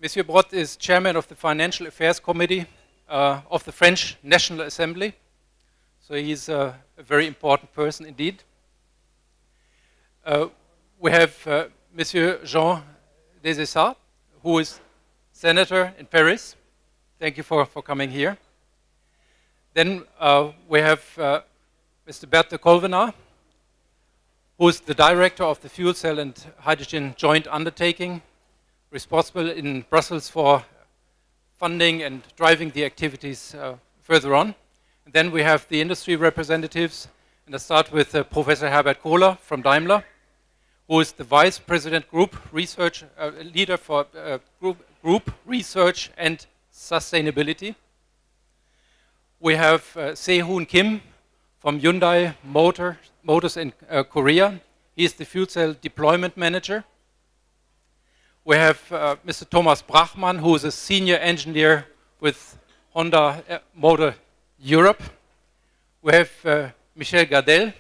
Monsieur Brottes is chairman of the Financial Affairs Committee of the French National Assembly. So he's a very important person indeed. We have Monsieur Jean Desessard, who is senator in Paris. Thank you for coming here. Then we have Mr. Bert de Colvenaer, who is the director of the Fuel Cell and Hydrogen Joint Undertaking, responsible in Brussels for funding and driving the activities further on. And then we have the industry representatives, and I start with Professor Herbert Kohler from Daimler, who is the Vice President Group Research, leader for group Research and Sustainability. We have Sae Hoon Kim from Hyundai Motors in Korea. He is the Fuel Cell Deployment Manager. We have Mr. Thomas Brachmann, who is a senior engineer with Honda Motor Europe. We have Michel Gardel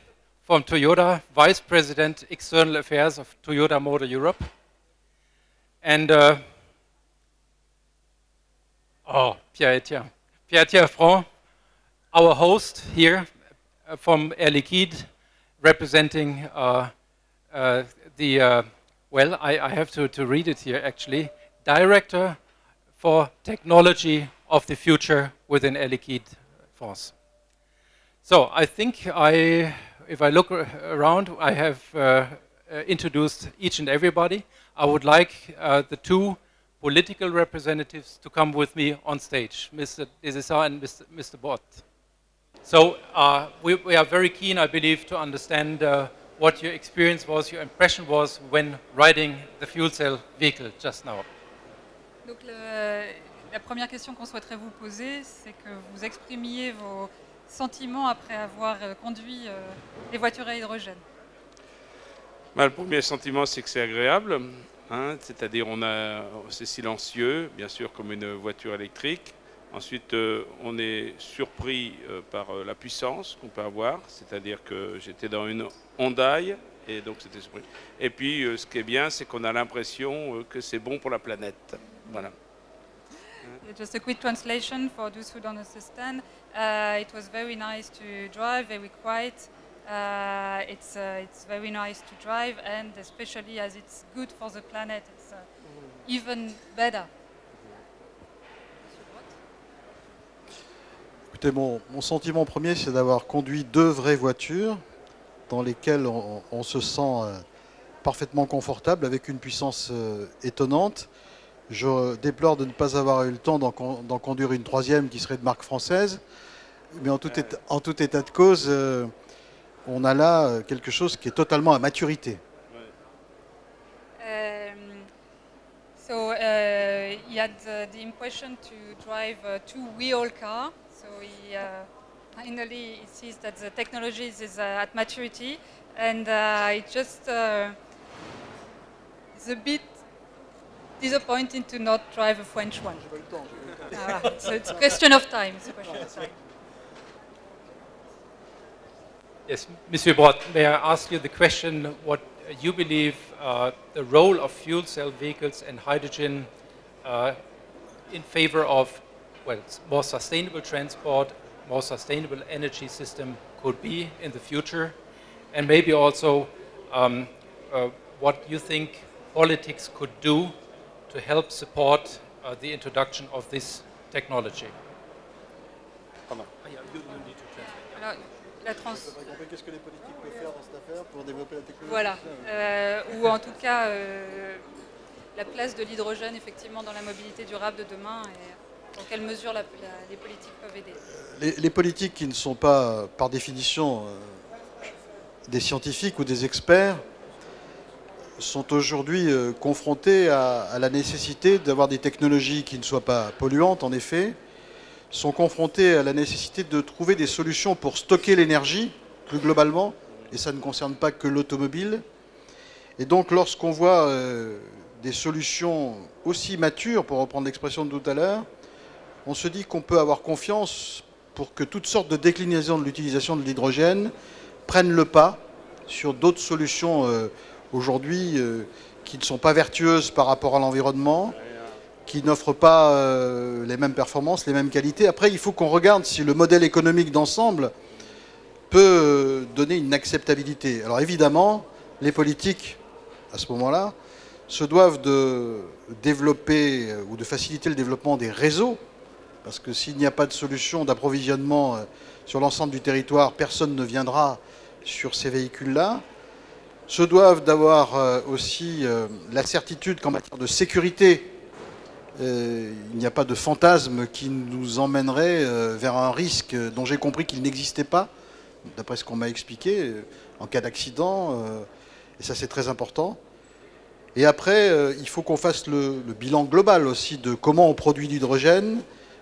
from Toyota, Vice President External Affairs of Toyota Motor Europe. And Pierre-Etienne. Pierre-Etienne Franc, our host here from Air Liquide, representing well, I have to read it here actually, Director for Technology of the Future within Air Liquide France. So I think if I look around, I have introduced each and everybody. I would like the two political representatives to come with me on stage, Mr. Desessard and Mr. Brottes. So we are very keen, I believe, to understand what your experience was, your impression was when riding the fuel cell vehicle just now. Donc la première question qu'on souhaiterait vous poser, c'est que vous exprimiez vos sentiments après avoir conduit les voitures à hydrogène. Le premier sentiment, c'est que c'est agréable, hein, c'est-à-dire c'est silencieux, bien sûr, comme une voiture électrique. Ensuite, on est surpris par la puissance qu'on peut avoir, c'est-à-dire que j'étais dans une Hyundai et donc c'était surpris. Et puis, ce qui est bien, c'est qu'on a l'impression que c'est bon pour la planète. Voilà. Just a quick translation for those who don't understand. It was very nice to drive, very quiet. It's very nice to drive, and especially as it's good for the planet, it's even better. Écoutez, mon sentiment premier, c'est d'avoir conduit deux vraies voitures dans lesquelles on se sent parfaitement confortable, avec une puissance étonnante. Je déplore de ne pas avoir eu le temps d'en conduire une troisième qui serait de marque française. Mais en tout état de cause, on a là quelque chose qui est totalement à maturité. So he had the impression to drive a two-wheel car. So he finally sees that the technology is at maturity, and it just is a bit disappointing to not drive a French one. So it's a question of time. It's a question of time. Yes, Monsieur Brottes, may I ask you the question what you believe the role of fuel cell vehicles and hydrogen in favor of, well, more sustainable transport, more sustainable energy system could be in the future, and maybe also what you think politics could do to help support the introduction of this technology. Qu'est-ce que les politiques peuvent faire dans cette affaire pour développer la technologie? Voilà, ou en tout cas la place de l'hydrogène effectivement dans la mobilité durable de demain et dans quelle mesure les politiques peuvent aider. Les politiques qui ne sont pas par définition des scientifiques ou des experts sont aujourd'hui confrontés à la nécessité d'avoir des technologies qui ne soient pas polluantes en effet, sont confrontés à la nécessité de trouver des solutions pour stocker l'énergie plus globalement, et ça ne concerne pas que l'automobile. Et donc lorsqu'on voit des solutions aussi matures, pour reprendre l'expression de tout à l'heure, on se dit qu'on peut avoir confiance pour que toutes sortes de déclinaisons de l'utilisation de l'hydrogène prennent le pas sur d'autres solutions aujourd'hui qui ne sont pas vertueuses par rapport à l'environnement, qui n'offrent pas les mêmes performances, les mêmes qualités. Après, il faut qu'on regarde si le modèle économique d'ensemble peut donner une acceptabilité. Alors évidemment, les politiques, à ce moment-là, se doivent de développer ou de faciliter le développement des réseaux, parce que s'il n'y a pas de solution d'approvisionnement sur l'ensemble du territoire, personne ne viendra sur ces véhicules-là. Se doivent d'avoir aussi la certitude qu'en matière de sécurité, il n'y a pas de fantasme qui nous emmènerait vers un risque dont j'ai compris qu'il n'existait pas, d'après ce qu'on m'a expliqué, en cas d'accident, et ça c'est très important. Et après, il faut qu'on fasse le bilan global aussi de comment on produit l'hydrogène,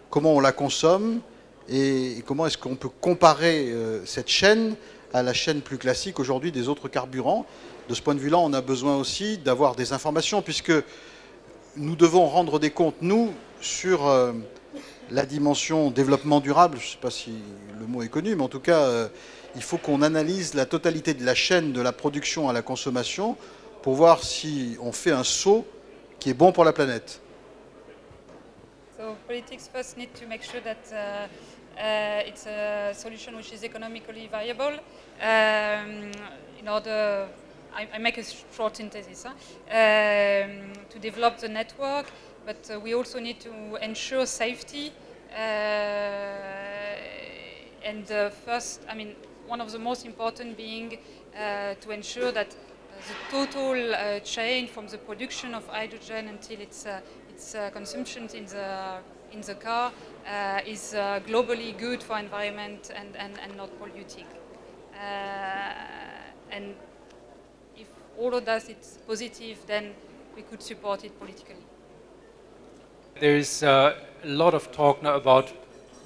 comment on la consomme, et comment est-ce qu'on peut comparer cette chaîne à la chaîne plus classique aujourd'hui des autres carburants. De ce point de vue-là, on a besoin aussi d'avoir des informations, puisque nous devons rendre des comptes, nous, sur la dimension développement durable. Je ne sais pas si le mot est connu, mais en tout cas, il faut qu'on analyse la totalité de la chaîne de la production à la consommation pour voir si on fait un saut qui est bon pour la planète. So politics first need to make sure that it's a solution which is economically viable. In order, I make a short synthesis, to develop the network, but we also need to ensure safety. And first, I mean, one of the most important being to ensure that the total chain from the production of hydrogen until its consumption in the car is globally good for environment and not polluting. And if all of that is positive, then we could support it politically. There is a lot of talk now about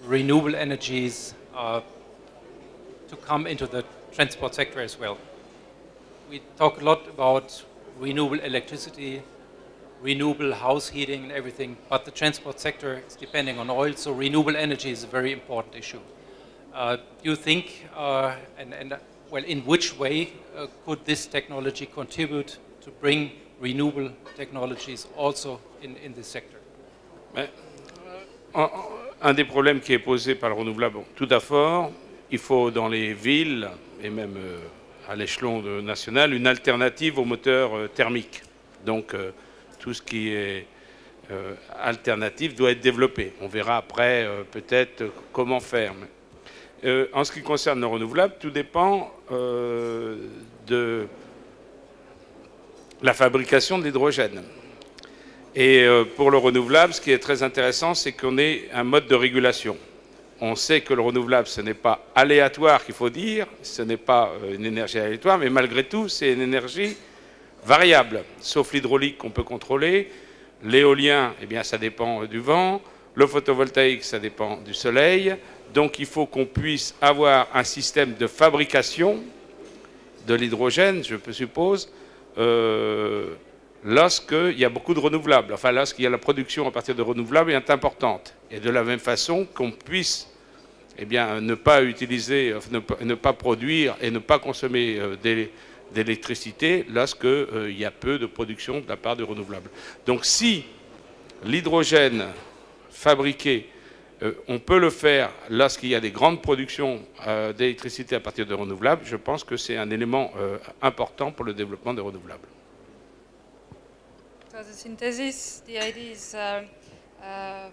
renewable energies to come into the transport sector as well. We talk a lot about renewable electricity, renewable house heating and everything, but the transport sector is depending on oil, so renewable energy is a very important issue. Do you think, well, in which way could this technology contribute to bring renewable technologies also in this sector? Un des problèmes qui est posé par le renouvelable, tout d'abord, il faut dans les villes et même à l'échelon national une alternative aux moteurs thermiques. Donc tout ce qui est alternatif doit être développé. On verra après peut-être comment faire. En ce qui concerne le renouvelable, tout dépend de la fabrication de l'hydrogène. Et pour le renouvelable, ce qui est très intéressant, c'est qu'on ait un mode de régulation. On sait que le renouvelable, ce n'est pas aléatoire qu'il faut dire, ce n'est pas une énergie aléatoire, mais malgré tout, c'est une énergie variable, sauf l'hydraulique qu'on peut contrôler. L'éolien, eh bien, ça dépend du vent. Le photovoltaïque, ça dépend du soleil. Donc, il faut qu'on puisse avoir un système de fabrication de l'hydrogène, je suppose, lorsqu'il y a beaucoup de renouvelables, enfin lorsqu'il y a la production à partir de renouvelables est importante. Et de la même façon qu'on puisse eh bien, ne pas utiliser, ne pas produire et ne pas consommer d'électricité lorsqu'il y a peu de production de la part de renouvelables. Donc si l'hydrogène fabriqué, on peut le faire lorsqu'il y a des grandes productions d'électricité à partir de renouvelables, je pense que c'est un élément important pour le développement des renouvelables. So the synthesis, the idea is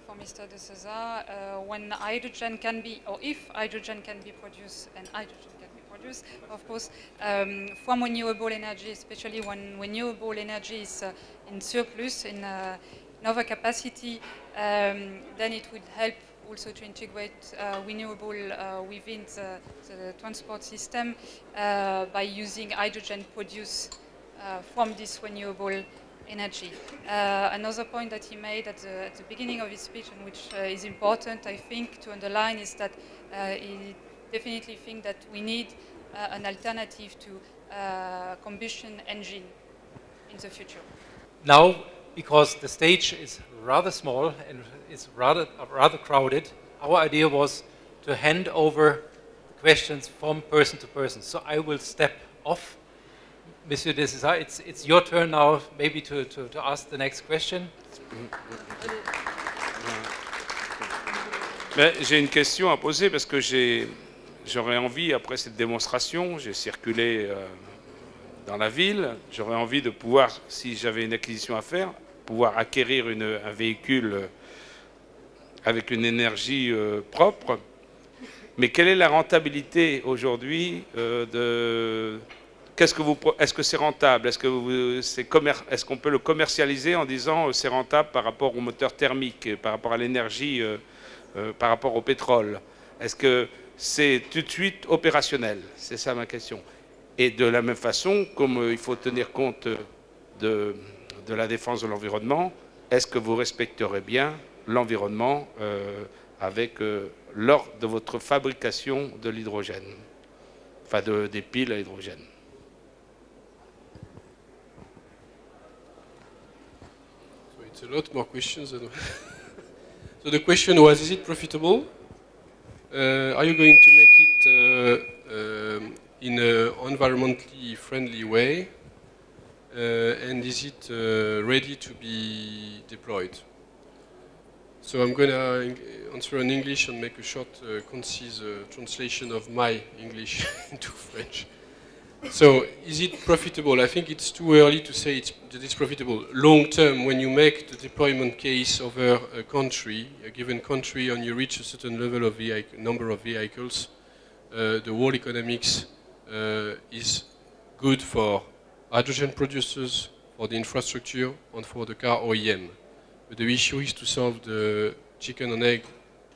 for Mr. Desessard, when hydrogen can be, or if hydrogen can be produced, and hydrogen can be produced, of course, from renewable energy, especially when renewable energy is in surplus, in overcapacity, then it would help also to integrate renewable within the transport system by using hydrogen produced from this renewable energy. Another point that he made at the beginning of his speech, and which is important, I think, to underline, is that he definitely thinks that we need an alternative to combustion engine in the future. Now, because the stage is rather small and is rather crowded, our idea was to hand over questions from person to person. So I will step off. Monsieur Desessard, it's your turn now, maybe to ask the next question. J'ai une question à poser parce que j'aurais envie, après cette démonstration, j'ai circulé dans la ville, j'aurais envie de pouvoir, si j'avais une acquisition à faire, pouvoir acquérir un véhicule avec une énergie propre. Mais quelle est la rentabilité aujourd'hui est-ce que c'est rentable? Est-ce qu'on peut le commercialiser en disant c'est rentable par rapport au moteur thermique, par rapport à l'énergie, par rapport au pétrole? Est-ce que c'est tout de suite opérationnel? C'est ça ma question. Et de la même façon, comme il faut tenir compte de la défense de l'environnement, est-ce que vous respecterez bien l'environnement lors de votre fabrication de l'hydrogène, enfin des piles à hydrogène? So it's a lot more questions. So the question was, is it profitable? Are you going to make it in an environmentally friendly way? And is it ready to be deployed? So I'm going to answer in English and make a short, concise translation of my English into French. So, is it profitable? I think it's too early to say that it's profitable. Long term, when you make the deployment case over a country, a given country, and you reach a certain level of number of vehicles, the whole economics is good for hydrogen producers, for the infrastructure, and for the car OEM. But the issue is to solve the chicken and egg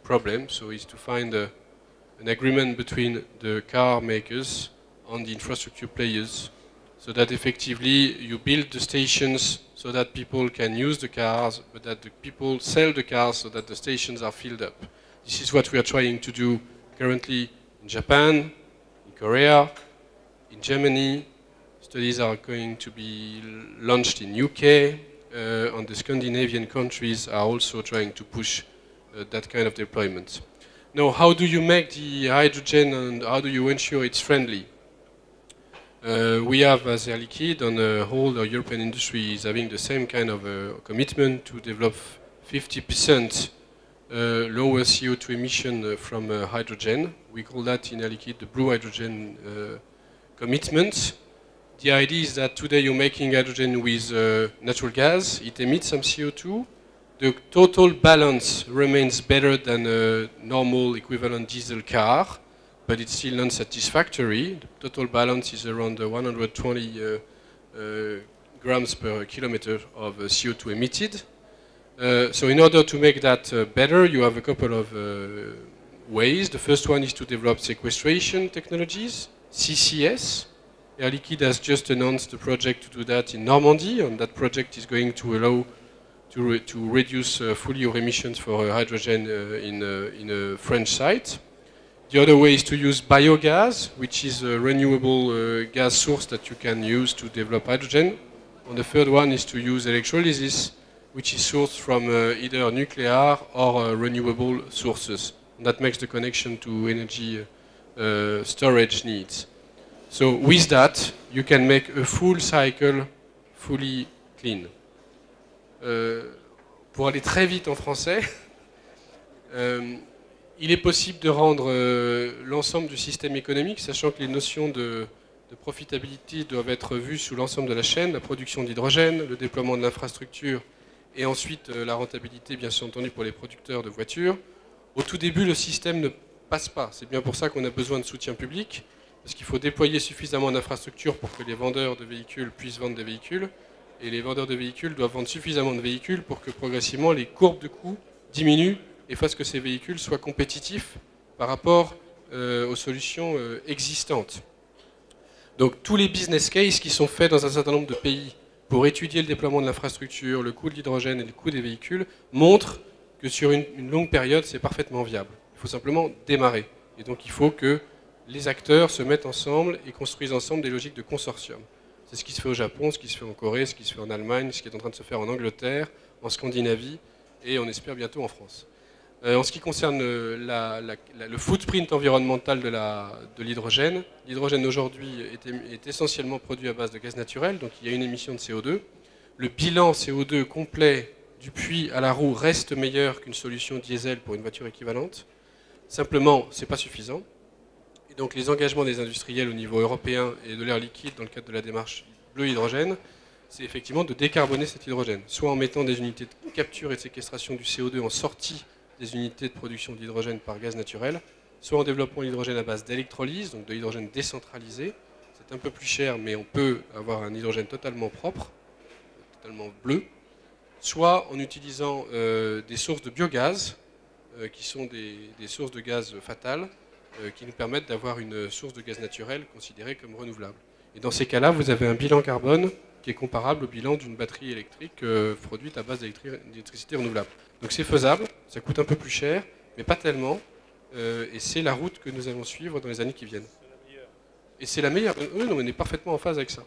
problem, so it's to find an agreement between the car makers and the infrastructure players, so that effectively you build the stations so that people can use the cars, but that the people sell the cars so that the stations are filled up. This is what we are trying to do currently in Japan, in Korea, in Germany. Studies are going to be launched in UK, and the Scandinavian countries are also trying to push that kind of deployment. Now, how do you make the hydrogen and how do you ensure it's friendly? We have, as Air Liquide, and the whole European industry is having the same kind of commitment to develop 50% lower CO2 emission from hydrogen. We call that in Air Liquide the blue hydrogen commitment. The idea is that today you're making hydrogen with natural gas, it emits some CO2. The total balance remains better than a normal equivalent diesel car, but it's still non-satisfactory. The total balance is around 120 grams per kilometer of CO2 emitted. So in order to make that better, you have a couple of ways. The first one is to develop sequestration technologies, CCS. Air Liquide has just announced a project to do that in Normandy, and that project is going to allow to reduce fully your emissions for hydrogen in a French site. The other way is to use biogas, which is a renewable gas source that you can use to develop hydrogen. And the third one is to use electrolysis, which is sourced from either nuclear or renewable sources. And that makes the connection to energy storage needs. So with that, you can make a full cycle fully clean. Pour aller très vite en français, il est possible de rendre l'ensemble du système économique, sachant que les notions de profitabilité doivent être vues sous l'ensemble de la chaîne, la production d'hydrogène, le déploiement de l'infrastructure et ensuite la rentabilité, bien entendu, pour les producteurs de voitures. Au tout début, le système ne passe pas. C'est bien pour ça qu'on a besoin de soutien public, parce qu'il faut déployer suffisamment d'infrastructures pour que les vendeurs de véhicules puissent vendre des véhicules, et les vendeurs de véhicules doivent vendre suffisamment de véhicules pour que progressivement les courbes de coûts diminuent et fassent que ces véhicules soient compétitifs par rapport aux solutions existantes. Donc tous les business cases qui sont faits dans un certain nombre de pays pour étudier le déploiement de l'infrastructure, le coût de l'hydrogène et le coût des véhicules montrent que sur une longue période, c'est parfaitement viable. Il faut simplement démarrer. Et donc il faut que les acteurs se mettent ensemble et construisent ensemble des logiques de consortium. C'est ce qui se fait au Japon, ce qui se fait en Corée, ce qui se fait en Allemagne, ce qui est en train de se faire en Angleterre, en Scandinavie et on espère bientôt en France. En ce qui concerne le footprint environnemental de l'hydrogène, l'hydrogène aujourd'hui est essentiellement produit à base de gaz naturel, donc il y a une émission de CO2. Le bilan CO2 complet du puits à la roue reste meilleur qu'une solution diesel pour une voiture équivalente. Simplement, ce n'est pas suffisant. Et donc les engagements des industriels au niveau européen et de l'air liquide dans le cadre de la démarche bleu hydrogène, c'est effectivement de décarboner cet hydrogène, soit en mettant des unités de capture et de séquestration du CO2 en sortie des unités de production d'hydrogène par gaz naturel, soit en développant l'hydrogène à base d'électrolyse, donc de l'hydrogène décentralisé. C'est un peu plus cher, mais on peut avoir un hydrogène totalement propre, totalement bleu, soit en utilisant des sources de biogaz, qui sont des sources de gaz fatales, qui nous permettent d'avoir une source de gaz naturel considérée comme renouvelable. Et dans ces cas-là, vous avez un bilan carbone qui est comparable au bilan d'une batterie électrique produite à base d'électricité renouvelable. Donc c'est faisable, ça coûte un peu plus cher, mais pas tellement, et c'est la route que nous allons suivre dans les années qui viennent. Et c'est la meilleure. Oui, non, on est parfaitement en phase avec ça.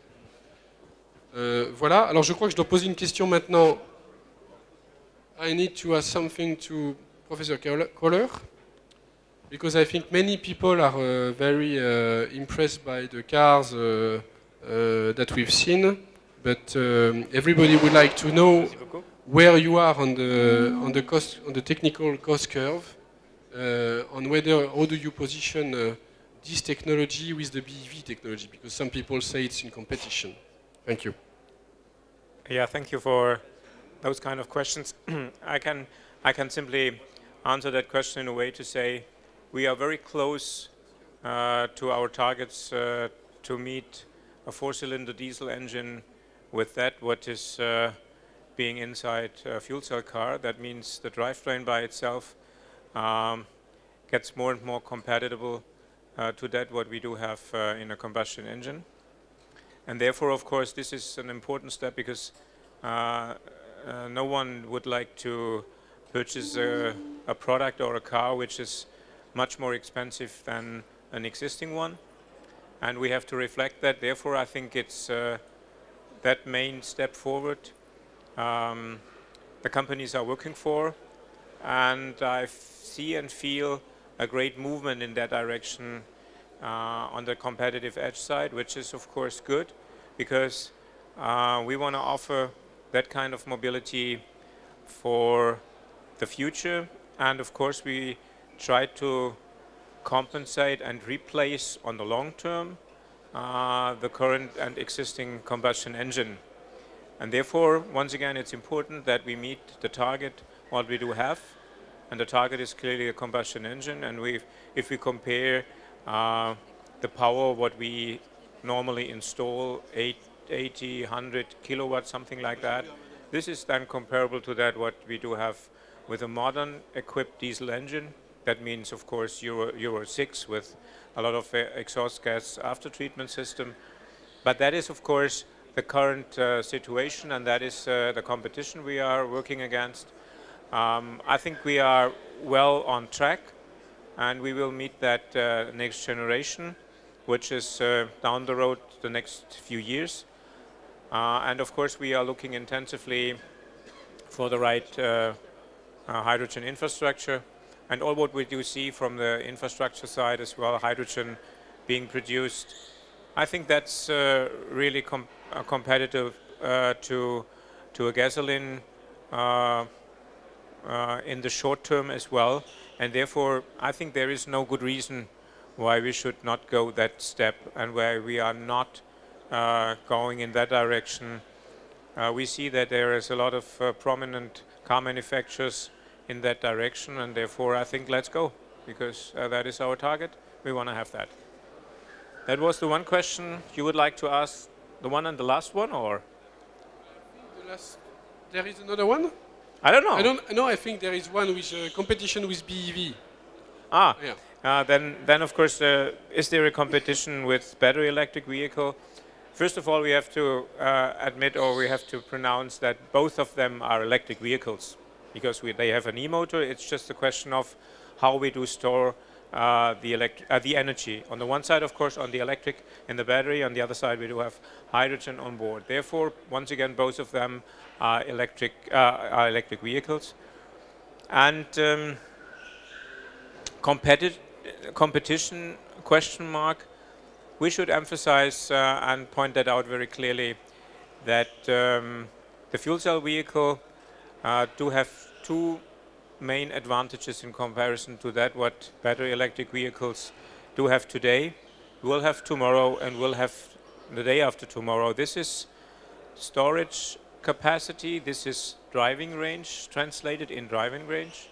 Voilà, alors je crois que je dois poser une question maintenant. I need to ask something to Professor Kohler, because I think many people are very impressed by the cars that we've seen, but everybody would like to know where you are on the technical cost curve, on whether how do you position this technology with the BEV technology, because some people say it's in competition. Thank you. Yeah, thank you for those kind of questions. I can simply answer that question in a way to say we are very close to our targets to meet a four-cylinder diesel engine with that what is being inside a fuel cell car. That means the drivetrain by itself gets more and more compatible to that what we do have in a combustion engine. And therefore, of course, this is an important step because no one would like to purchase a product or a car which is much more expensive than an existing one. And we have to reflect that. Therefore, I think it's that main step forward the companies are working for. And I see and feel a great movement in that direction on the competitive edge side, which is of course good because we want to offer that kind of mobility for the future. And of course we try to compensate and replace on the long term the current and existing combustion engine. And therefore, once again, it's important that we meet the target what we do have. And the target is clearly a combustion engine. And if we compare the power what we normally install, 80, 100 kilowatts, something like that, this is then comparable to that what we do have with a modern equipped diesel engine. That means, of course, Euro 6 with a lot of exhaust gas after treatment system. But that is, of course, the current situation, and that is the competition we are working against. I think we are well on track, and we will meet that next generation, which is down the road the next few years. And of course, we are looking intensively for the right hydrogen infrastructure. And all what we do see from the infrastructure side as well, hydrogen being produced, I think that's really competitive to a gasoline in the short term as well. And therefore, I think there is no good reason why we should not go that step and why we are not going in that direction. We see that there is a lot of prominent car manufacturers in that direction, and therefore I think let's go, because that is our target. We want to have that. That was the one question you would like to ask, the one and the last one, or? There is another one? I don't know. I think there is one with competition with BEV. Ah, yeah. Then of course, is there a competition with battery electric vehicle? First of all, we have to admit, or we have to pronounce that both of them are electric vehicles, because they have an e-motor. It's just a question of how we do store the energy. On the one side, of course, on the electric in the battery. On the other side, we do have hydrogen on board. Therefore, once again, both of them are electric vehicles. And competition question mark, we should emphasize and point that out very clearly that the fuel cell vehicle do have two main advantages in comparison to that what battery electric vehicles do have today, will have tomorrow, and will have the day after tomorrow. This is storage capacity, this is driving range, translated in driving range.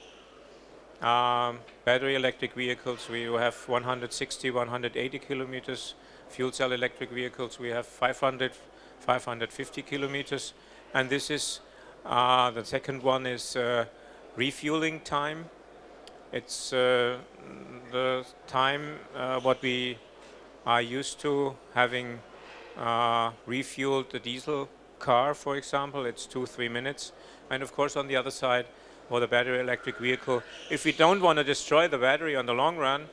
Battery electric vehicles, we have 160, 180 kilometers. Fuel cell electric vehicles, we have 500, 550 kilometers. And this is, the second one is refueling time. It's the time what we are used to having refueled the diesel car, for example. It's 2-3 minutes. And of course, on the other side, for the battery electric vehicle, if we don't want to destroy the battery on the long run,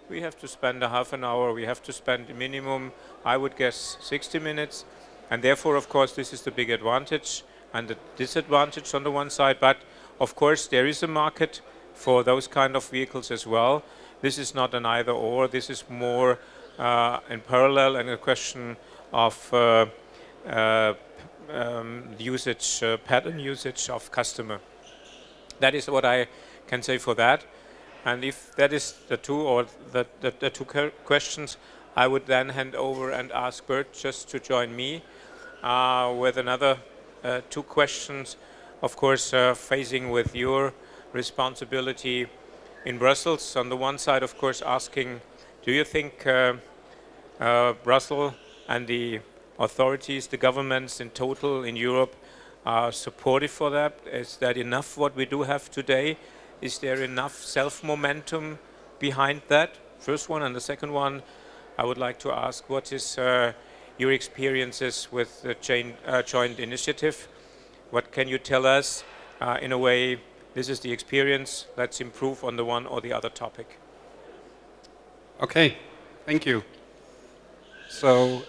we have to spend a half an hour, we have to spend minimum, I would guess, 60 minutes. And therefore, of course, this is the big advantage and the disadvantage on the one side. But of course, there is a market for those kind of vehicles as well. This is not an either or, this is more in parallel and a question of usage, pattern usage of customer. That is what I can say for that. And if that is the two or the two questions, I would then hand over and ask Bert just to join me with another two questions, of course, facing with your responsibility in Brussels. On the one side, of course, asking, do you think Brussels and the authorities, the governments in total in Europe are supportive for that? Is that enough what we do have today? Is there enough self-momentum behind that? First one. And the second one, I would like to ask, what is your experiences with the joint initiative? What can you tell us in a way, this is the experience, let's improve on the one or the other topic? Okay, thank you. So,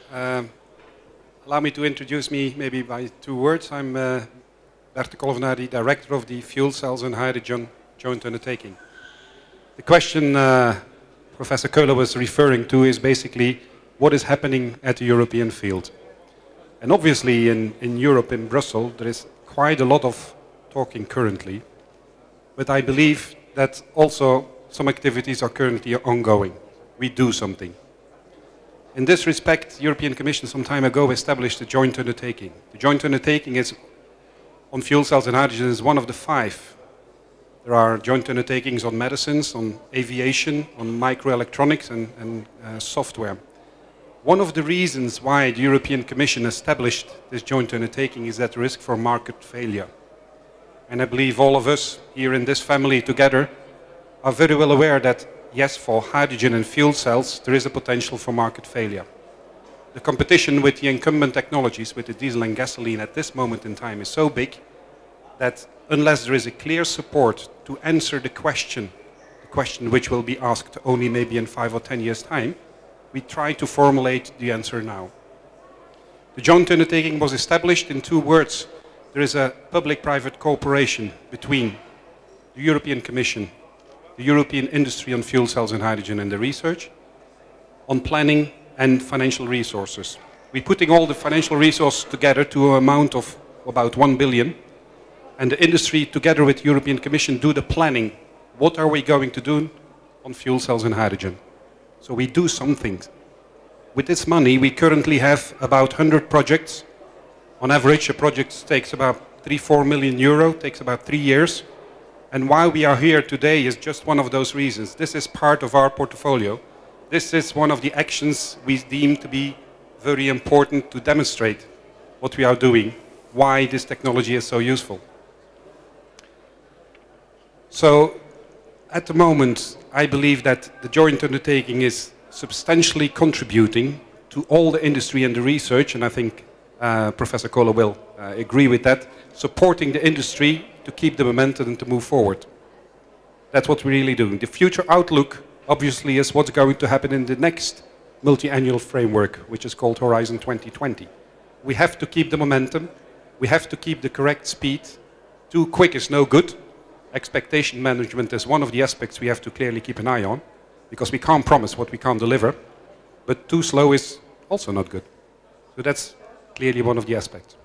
allow me to introduce me maybe by two words. I'm Bert Colvenaer, the director of the Fuel Cells and Hydrogen Joint Undertaking. The question Professor Kohler was referring to is basically what is happening at the European field. And obviously in Europe, in Brussels, there is quite a lot of talking currently. But I believe that also some activities are currently ongoing. We do something. In this respect, the European Commission some time ago established a joint undertaking. The joint undertaking is on fuel cells and hydrogen is one of the 5. There are joint undertakings on medicines, on aviation, on microelectronics and software. One of the reasons why the European Commission established this joint undertaking is that risk for market failure. And I believe all of us here in this family together are very well aware that yes, for hydrogen and fuel cells, there is a potential for market failure. The competition with the incumbent technologies, with the diesel and gasoline at this moment in time is so big that unless there is a clear support to answer the question which will be asked only maybe in 5 or 10 years' time, we try to formulate the answer now. The joint undertaking was established in 2 words. There is a public-private cooperation between the European Commission, the European industry on fuel cells and hydrogen and the research, on planning and financial resources. We're putting all the financial resources together to an amount of about 1 billion, and the industry together with the European Commission do the planning. What are we going to do on fuel cells and hydrogen? So we do something. With this money, we currently have about 100 projects. On average, a project takes about 3-4 million euro, takes about 3 years. And why we are here today is just one of those reasons. This is part of our portfolio. This is one of the actions we deem to be very important to demonstrate what we are doing, why this technology is so useful. So, at the moment, I believe that the joint undertaking is substantially contributing to all the industry and the research, and I think Professor Kohler will agree with that, supporting the industry to keep the momentum and to move forward. That's what we're really doing. The future outlook, obviously, is what's going to happen in the next multi-annual framework, which is called Horizon 2020. We have to keep the momentum. We have to keep the correct speed. Too quick is no good. expectation management is one of the aspects we have to clearly keep an eye on, because we can't promise what we can't deliver, but too slow is also not good. So that's clearly one of the aspects.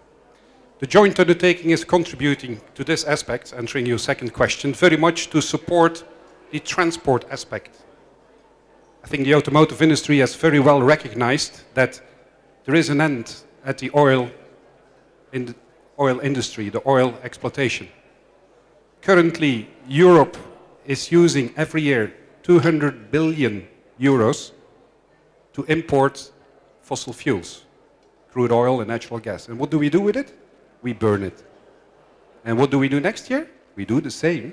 The joint undertaking is contributing to this aspect, answering your second question, very much to support the transport aspect. I think the automotive industry has very well recognized that there is an end at the oil industry, the oil exploitation. Currently, Europe is using every year 200 billion euros to import fossil fuels, crude oil and natural gas. And what do we do with it? We burn it. And what do we do next year? We do the same.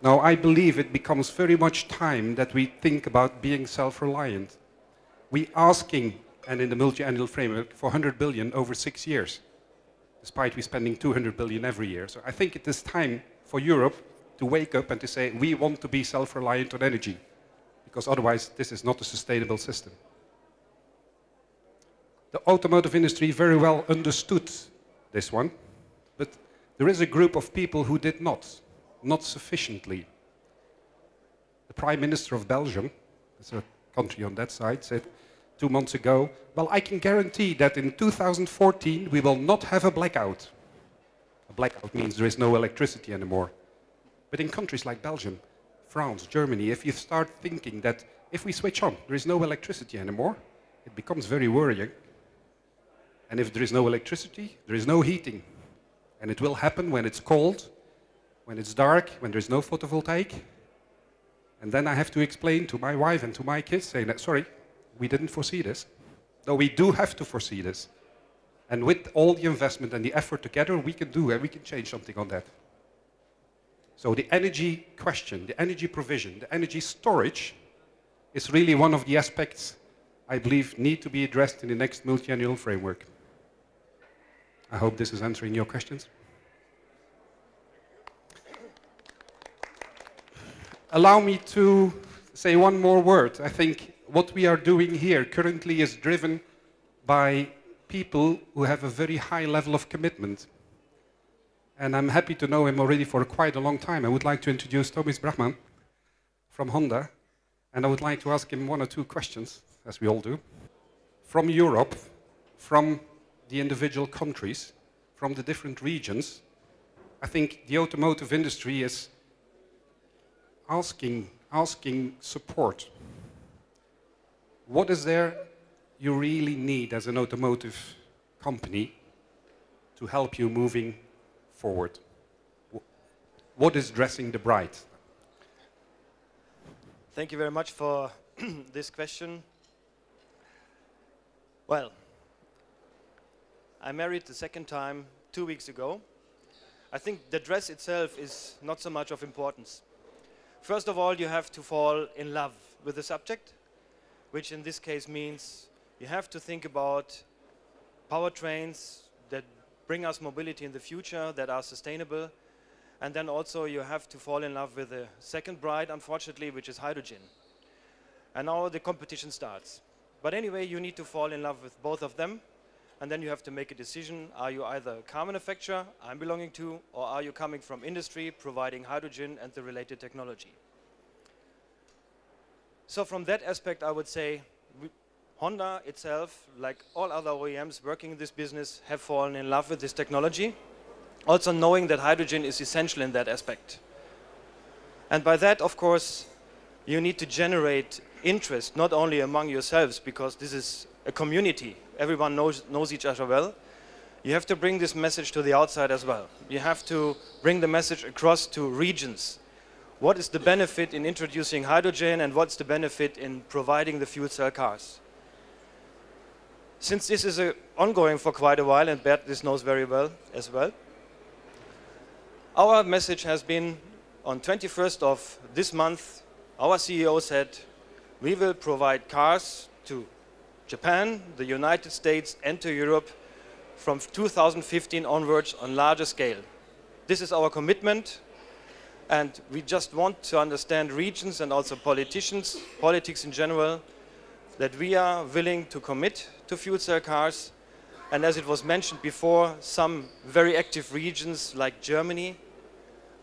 Now, I believe it becomes very much time that we think about being self-reliant. We're asking, and in the multi-annual framework, for 100 billion over 6 years, despite we spending 200 billion every year. So I think it is time for Europe to wake up and to say, we want to be self-reliant on energy, because otherwise this is not a sustainable system. The automotive industry very well understood this one, but there is a group of people who did not sufficiently. The Prime Minister of Belgium, that's a country on that side, said 2 months ago, well, I can guarantee that in 2014 we will not have a blackout. A blackout means there is no electricity anymore. But in countries like Belgium, France, Germany, if you start thinking that if we switch on, there is no electricity anymore, it becomes very worrying. And if there is no electricity, there is no heating. And it will happen when it's cold, when it's dark, when there's no photovoltaic. And then I have to explain to my wife and to my kids, saying that, sorry, we didn't foresee this. No, we do have to foresee this. And with all the investment and the effort together, we can do and we can change something on that. So the energy question, the energy provision, the energy storage is really one of the aspects I believe need to be addressed in the next multi-annual framework. I hope this is answering your questions. Allow me to say one more word. I think what we are doing here currently is driven by people who have a very high level of commitment. And I'm happy to know him already for quite a long time. I would like to introduce Thomas Brachmann from Honda. And I would like to ask him 1 or 2 questions, as we all do. From Europe, from the individual countries, from the different regions, I think the automotive industry is asking support. What is there you really need as an automotive company to help you moving forward? What is dressing the bride? Thank you very much for this question. Well, I married the second time 2 weeks ago. I think the dress itself is not so much of importance. First of all, you have to fall in love with the subject, which in this case means you have to think about powertrains that bring us mobility in the future, that are sustainable. And then also you have to fall in love with the second bride, unfortunately, which is hydrogen. And now the competition starts. But anyway, you need to fall in love with both of them. And then you have to make a decision. Are you either a car manufacturer I'm belonging to, or are you coming from industry providing hydrogen and the related technology? So from that aspect, I would say Honda itself, like all other OEMs working in this business, have fallen in love with this technology. Also knowing that hydrogen is essential in that aspect. And by that, of course, you need to generate interest, not only among yourselves, because this is a community. Everyone knows each other well. You have to bring this message to the outside as well. You have to bring the message across to regions. What is the benefit in introducing hydrogen, and what's the benefit in providing the fuel cell cars? Since this is ongoing for quite a while, and Bert this knows very well as well, our message has been on 21st of this month, our CEO said, we will provide cars to Japan, the United States, and to Europe from 2015 onwards on larger scale. This is our commitment, and we just want to understand regions and also politicians, politics in general, that we are willing to commit to fuel cell cars, and as it was mentioned before, some very active regions like Germany,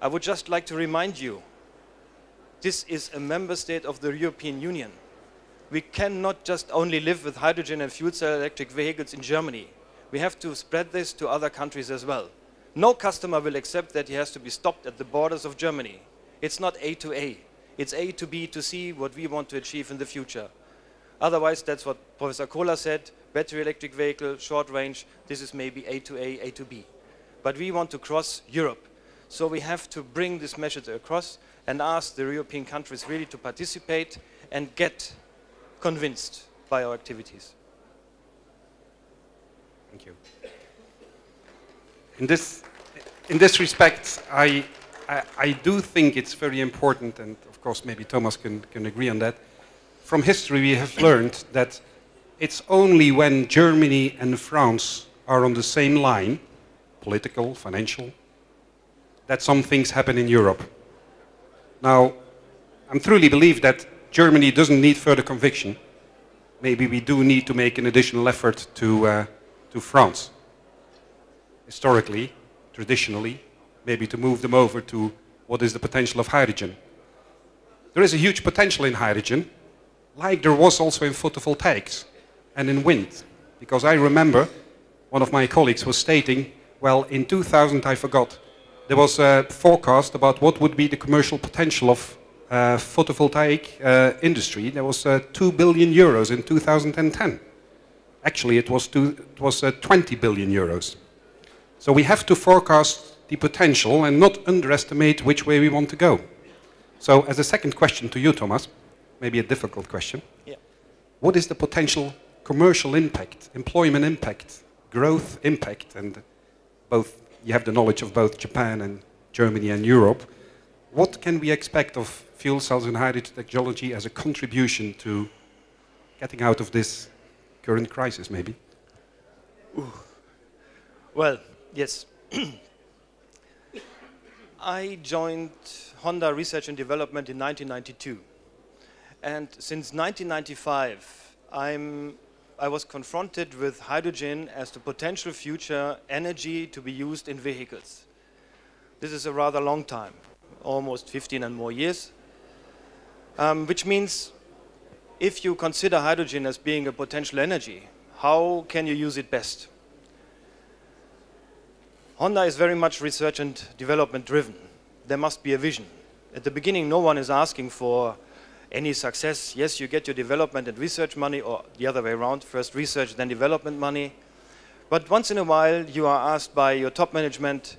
I would just like to remind you, this is a member state of the European Union. We cannot just only live with hydrogen and fuel cell electric vehicles in Germany. We have to spread this to other countries as well. No customer will accept that he has to be stopped at the borders of Germany. It's not A to A. It's A to B to C, what we want to achieve in the future. Otherwise, that's what Professor Kohler said, battery electric vehicle, short range, this is maybe A to A, A to B. But we want to cross Europe. So we have to bring this message across and ask the European countries really to participate and get convinced by our activities. Thank you. In this respect, I do think it's very important, and of course maybe Thomas can agree on that. From history we have learned that it's only when Germany and France are on the same line, political, financial, that some things happen in Europe. Now, I truly believe that Germany doesn't need further conviction. Maybe we do need to make an additional effort to France. Historically, traditionally, maybe to move them over to what is the potential of hydrogen. There is a huge potential in hydrogen, like there was also in photovoltaics and in wind. Because I remember one of my colleagues was stating, well, in 2000, I forgot, there was a forecast about what would be the commercial potential of photovoltaic industry. There was 2 billion euros in 2010. Actually, it was 20 billion euros. So we have to forecast the potential and not underestimate which way we want to go. So as a second question to you, Thomas, maybe a difficult question. Yeah. What is the potential commercial impact, employment impact, growth impact, and both, you have the knowledge of both Japan and Germany and Europe. What can we expect of fuel cells and hydrogen technology as a contribution to getting out of this current crisis, maybe? Ooh. Well, yes. I joined Honda Research and Development in 1992. And since 1995, I was confronted with hydrogen as the potential future energy to be used in vehicles. This is a rather long time, almost 15 and more years, which means if you consider hydrogen as being a potential energy, how can you use it best? Honda is very much research and development driven. There must be a vision. At the beginning, no one is asking for any success. Yes, you get your development and research money, or the other way around, first research, then development money. But once in a while, you are asked by your top management,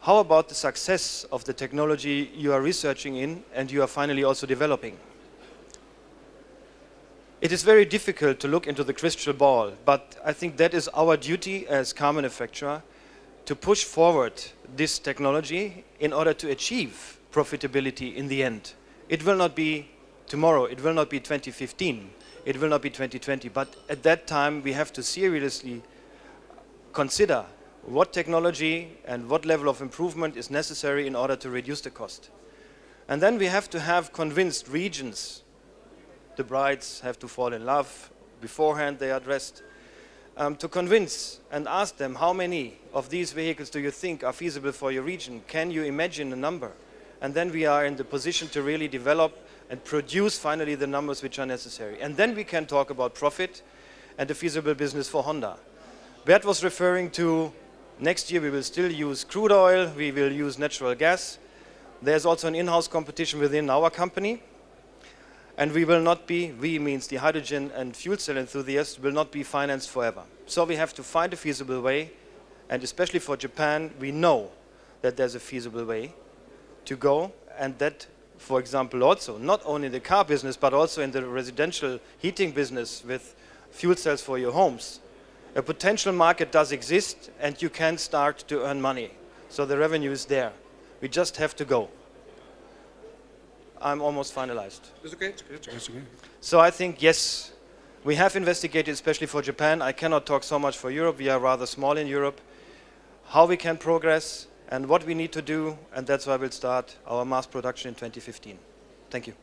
how about the success of the technology you are researching in and you are finally also developing? It is very difficult to look into the crystal ball, but I think that is our duty as car manufacturer to push forward this technology in order to achieve profitability in the end. It will not be tomorrow, it will not be 2015, it will not be 2020, but at that time we have to seriously consider what technology and what level of improvement is necessary in order to reduce the cost. And then we have to have convinced regions. The brides have to fall in love beforehand they are dressed. To convince and ask them how many of these vehicles do you think are feasible for your region? Can you imagine a number? And then we are in the position to really develop and produce finally the numbers which are necessary. And then we can talk about profit and a feasible business for Honda. Bert was referring to next year we will still use crude oil, we will use natural gas. There's also an in-house competition within our company. And we will not be, we means the hydrogen and fuel cell enthusiasts, will not be financed forever. So we have to find a feasible way, and especially for Japan, we know that there's a feasible way to go, and that, for example, also, not only in the car business, but also in the residential heating business with fuel cells for your homes, a potential market does exist, and you can start to earn money. So the revenue is there. We just have to go. I'm almost finalized. It's okay, it's okay. So I think, yes, we have investigated, especially for Japan. I cannot talk so much for Europe. We are rather small in Europe. How we can progress and what we need to do, and that's why we'll start our mass production in 2015. Thank you.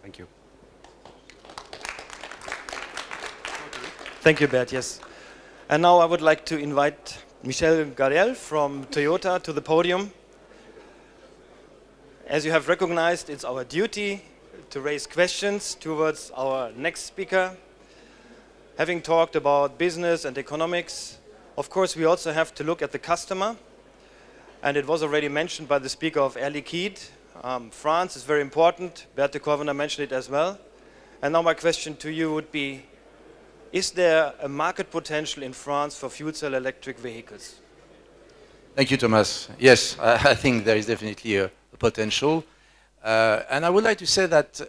Thank you. Thank you, Bert, yes. And now I would like to invite Michel Gardel from Toyota to the podium. As you have recognized, it's our duty to raise questions towards our next speaker. Having talked about business and economics, of course, we also have to look at the customer. And it was already mentioned by the speaker of Air Liquide. France is very important. Bert de Colvenaer mentioned it as well. And now my question to you would be, is there a market potential in France for fuel cell electric vehicles? Thank you, Thomas. Yes, I think there is definitely a potential. And I would like to say that,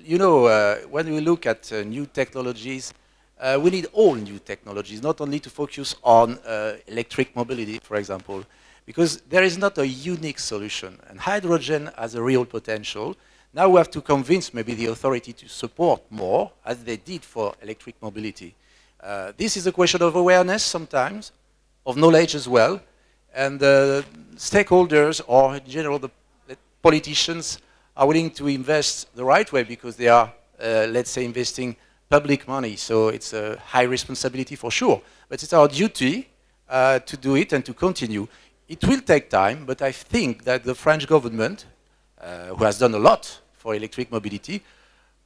you know, when we look at new technologies, we need all new technologies, not only to focus on electric mobility, for example, because there is not a unique solution. And hydrogen has a real potential. Now we have to convince maybe the authority to support more, as they did for electric mobility. This is a question of awareness sometimes, of knowledge as well, and stakeholders, or in general the politicians, are willing to invest the right way because they are, let's say, investing public money. So it's a high responsibility for sure, but it's our duty to do it and to continue. It will take time, but I think that the French government, who has done a lot for electric mobility,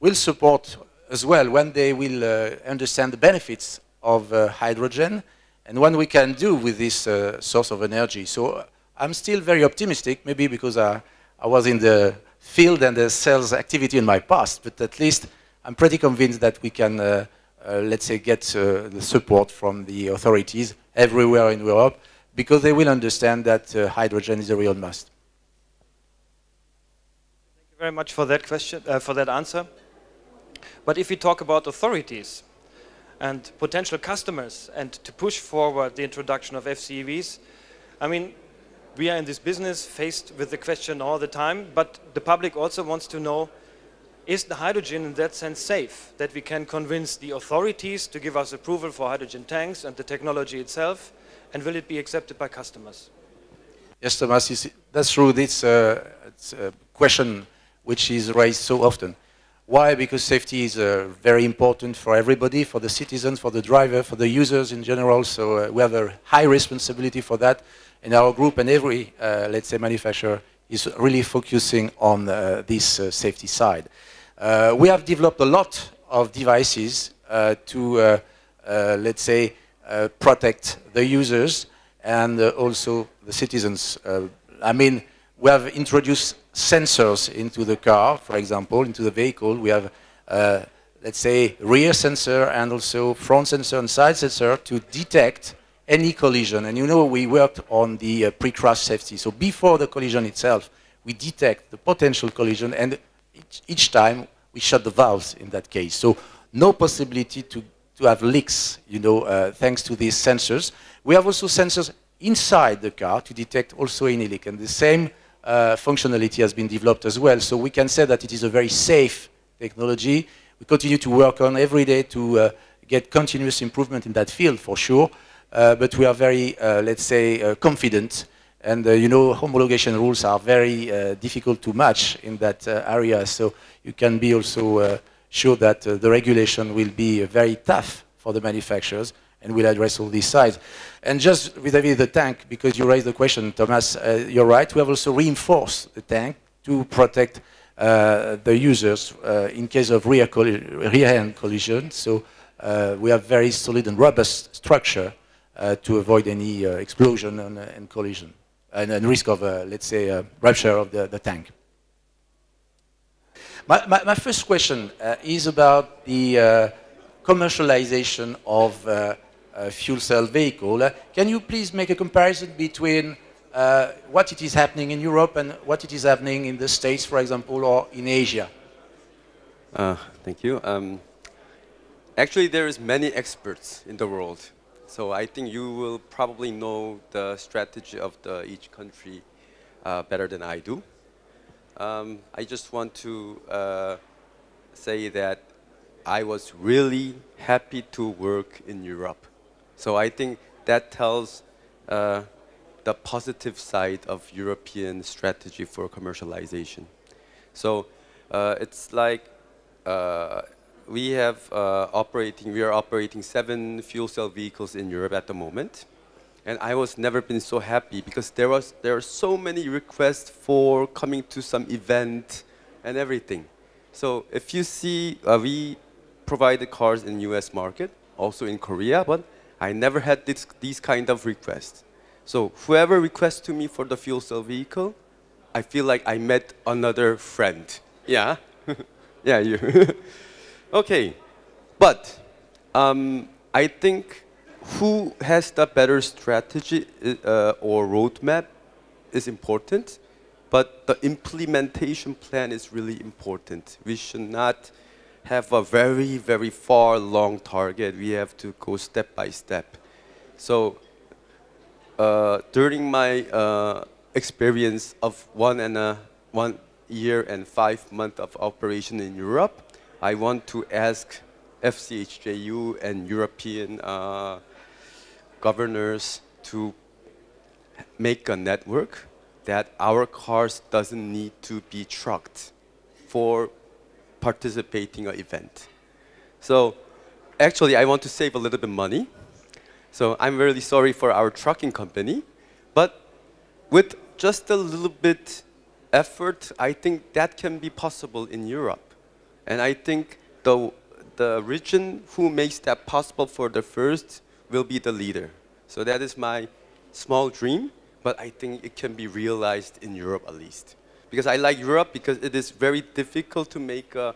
will support as well when they will understand the benefits of hydrogen and what we can do with this source of energy. So I'm still very optimistic, maybe because I was in the field and the sales activity in my past, but at least I'm pretty convinced that we can, let's say, get the support from the authorities everywhere in Europe, because they will understand that hydrogen is a real must. Thank you very much for that question, for that answer. But if we talk about authorities and potential customers and to push forward the introduction of FCEVs, I mean, we are in this business faced with the question all the time, but the public also wants to know, is the hydrogen in that sense safe, that we can convince the authorities to give us approval for hydrogen tanks and the technology itself, and will it be accepted by customers? Yes, Thomas, that's true. It's a question which is raised so often. Why? Because safety is very important for everybody, for the citizens, for the driver, for the users in general. So we have a high responsibility for that. And our group and every, let's say, manufacturer is really focusing on this safety side. We have developed a lot of devices to, let's say, protect the users and also the citizens. I mean, we have introduced sensors into the car, for example, into the vehicle. We have, let's say, rear sensor and also front sensor and side sensor to detect any collision. And you know, we worked on the pre-crash safety. So before the collision itself, we detect the potential collision, and each time we shut the valves in that case. So no possibility to have leaks, you know, thanks to these sensors. We have also sensors inside the car to detect also any leak, and the same functionality has been developed as well. So we can say that it is a very safe technology. We continue to work on every day to get continuous improvement in that field for sure, but we are very, let's say, confident. And you know, homologation rules are very difficult to match in that area, so you can be also sure that the regulation will be very tough for the manufacturers and will address all these sides. And just vis-à-vis the tank, because you raised the question, Thomas, you're right, we have also reinforced the tank to protect the users in case of rear-end collision. So we have very solid and robust structure to avoid any explosion and collision and risk of, let's say, rupture of the tank. My first question is about the commercialization of fuel cell vehicle. Can you please make a comparison between what it is happening in Europe and what it is happening in the States, for example, or in Asia? Thank you. Actually, there is many experts in the world. So I think you will probably know the strategy of each country better than I do. I just want to say that I was really happy to work in Europe. So I think that tells the positive side of European strategy for commercialization. So it's like we are operating 7 fuel cell vehicles in Europe at the moment. And I was never been so happy because there are so many requests for coming to some event and everything. So if you see, we provide the cars in US market, also in Korea, but I never had these kind of requests. So whoever requests to me for the fuel cell vehicle, I feel like I met another friend. Yeah, yeah, you. Okay, but I think who has the better strategy or roadmap is important, but the implementation plan is really important. We should not have a very, very far, long target. We have to go step by step. So during my experience of 1 year and 5 months of operation in Europe, I want to ask FCHJU and European governors to make a network that our cars doesn't need to be trucked for participating in an event. So actually, I want to save a little bit money. So I'm really sorry for our trucking company, but with just a little bit effort, I think that can be possible in Europe. And I think the region who makes that possible for the first will be the leader. So that is my small dream, but I think it can be realized in Europe at least. Because I like Europe because it is very difficult to make an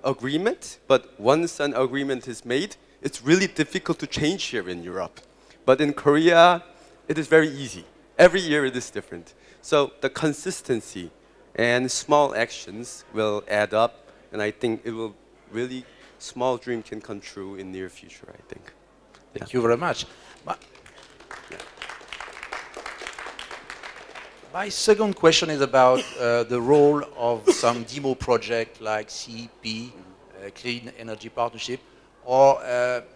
agreement, but once an agreement is made, it's really difficult to change here in Europe. But in Korea, it is very easy. Every year it is different. So the consistency and small actions will add up, and I think it will really, small dream can come true in near future, I think. Thank you very much. My second question is about the role of some demo project like CEP, Clean Energy Partnership, or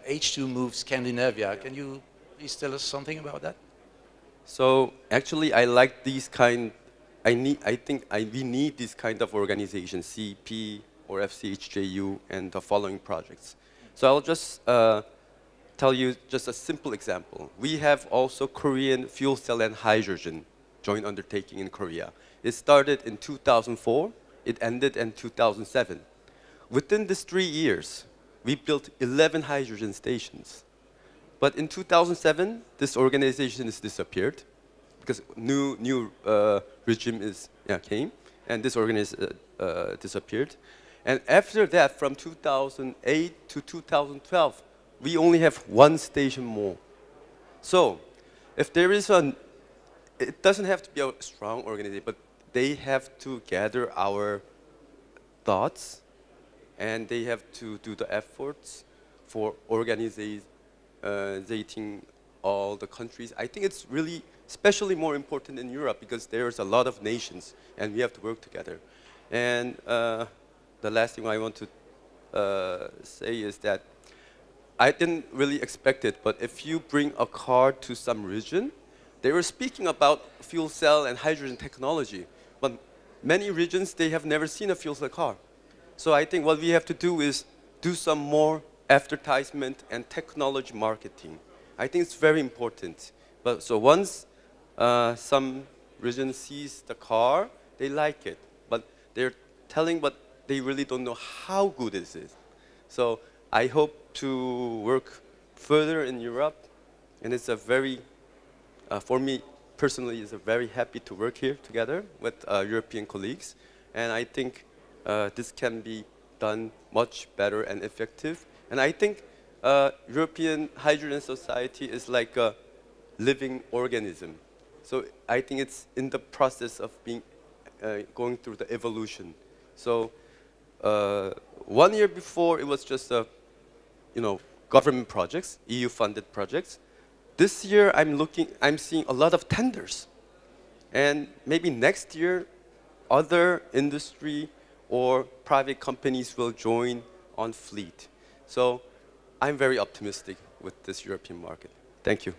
H2moves Scandinavia. Can you please tell us something about that? So actually, I like these kind. I think we need this kind of organization, CEP or FCHJU, and the following projects. So I'll just tell you just a simple example. We have also Korean fuel cell and hydrogen joint undertaking in Korea. It started in 2004. It ended in 2007. Within these 3 years, we built 11 hydrogen stations. But in 2007, this organization has disappeared because new regime came, and this organization disappeared. And after that, from 2008 to 2012, we only have 1 station more. So if there is it doesn't have to be a strong organization, but they have to gather our thoughts, and they have to do the efforts for organizing all the countries. I think it's really especially more important in Europe because there's a lot of nations, and we have to work together. And the last thing I want to say is that I didn't really expect it, but if you bring a car to some region, they were speaking about fuel cell and hydrogen technology, but many regions, they have never seen a fuel cell car. So I think what we have to do is do some more advertisement and technology marketing. I think it's very important. But so once some region sees the car, they like it, but they're telling, but they really don't know how good it is. So I hope to work further in Europe, and it's a very for me personally, it's very happy to work here together with European colleagues, and I think this can be done much better and effective. And I think European Hydrogen Society is like a living organism. So I think it's in the process of being going through the evolution. So 1 year before, it was just government projects, EU-funded projects. This year, I'm seeing a lot of tenders. And maybe next year, other industry or private companies will join on fleet. So I'm very optimistic with this European market. Thank you.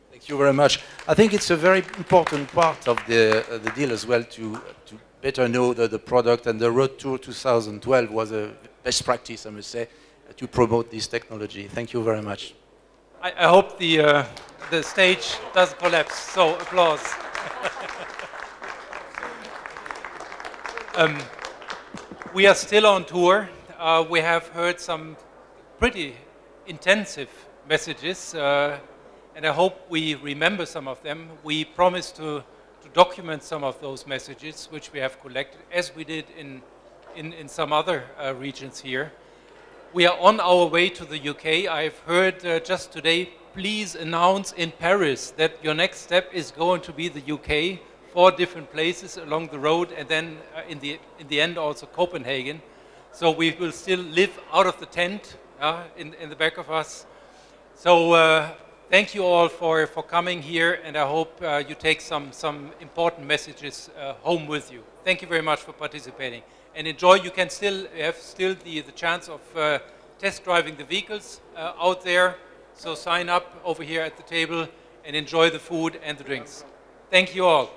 Thank you very much. I think it's a very important part of the deal as well to better know the product, and the Road Tour 2012 was a best practice, I must say. to promote this technology. Thank you very much. I hope the stage doesn't collapse, so applause. We are still on tour. We have heard some pretty intensive messages, and I hope we remember some of them. We promised to document some of those messages, which we have collected, as we did in some other regions here. We are on our way to the UK. I've heard just today, please announce in Paris that your next step is going to be the UK, 4 different places along the road, and then in the end also Copenhagen. So we will still live out of the tent in the back of us. So thank you all for coming here, and I hope you take some important messages home with you. Thank you very much for participating. And enjoy. You can still have the chance of test driving the vehicles out there. So sign up over here at the table and enjoy the food and the drinks. Thank you all.